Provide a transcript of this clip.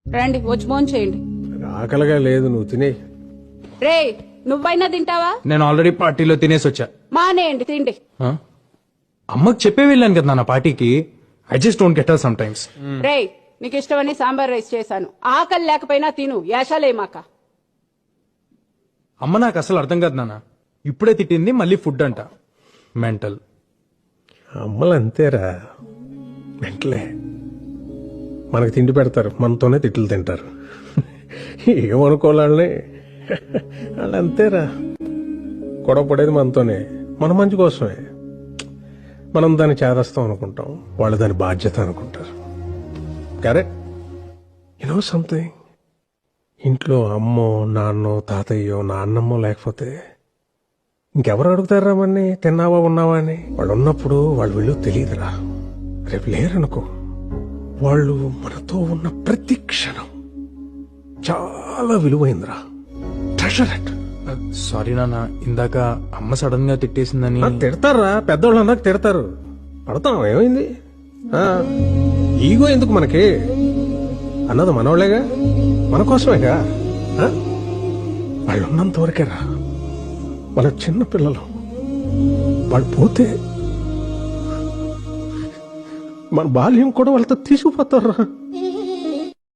రండి వచ్చి ఫోన్ చేయండి. ఆకలిగా లేదు, నువ్వు తినే. రే నువ్వైనా తింటావా? నేను ఆల్రెడీ పార్టీలో తినేసి వచ్చా. మానేయండి తిండి. ఆ? అమ్మకి చెప్పే వెళ్ళాను కదా నా పార్టీకి. I just don't get her sometimes. రే నీకు ఇష్టమని సాంబార్ రైస్ చేశాను, ఆకలి లేకపోయినా తిను, యాషాలేమాక. అమ్మ నాకు అసలు అర్థం కాదు నాన్న. ఇప్పుడే తిట్టింది, మళ్ళీ ఫుడ్ అంట. మెంటల్. అమ్మలు అంతేరా, వెంటలే మనకు తిండి పెడతారు, మనతోనే తిట్లు తింటారు. ఏమనుకోవాలని వాళ్ళు అంతేరా. గొడవ పడేది మనతోనే, మన మంచి కోసమే. మనం దాన్ని చేదస్తాం అనుకుంటాం, వాళ్ళు దాని బాధ్యత అనుకుంటారు. కరెక్ట్. యూనో సంథింగ్, ఇంట్లో అమ్మో నాన్నో తాతయ్యో నాన్నమ్మో లేకపోతే ఇంకెవరు అడుగుతారా మన్ని తిన్నావా ఉన్నావా అని? వాళ్ళు ఉన్నప్పుడు వాళ్ళు వీళ్ళు తెలియదురా. రేపు లేరనుకో, వాళ్ళు మనతో ఉన్న ప్రతి క్షణం చాలా విలువైందిరా. Treasure it. సారీ నాన్న, ఇందాక అమ్మ సడన్ గా తిట్టేసిందని. తిడతారా, పెద్దోళ్ళు అన్నాక తిడతారు. పడతాం, ఏమైంది? ఈగో ఎందుకు మనకి? అన్నది మనోళ్లేగా, మన కోసమేగా. వాళ్ళు ఉన్నంత వరకేరా. వాళ్ళ చిన్న పిల్లలు, వాళ్ళు పోతే మన బాల్యం కూడా వాళ్ళతో తీసుకుపోతారా.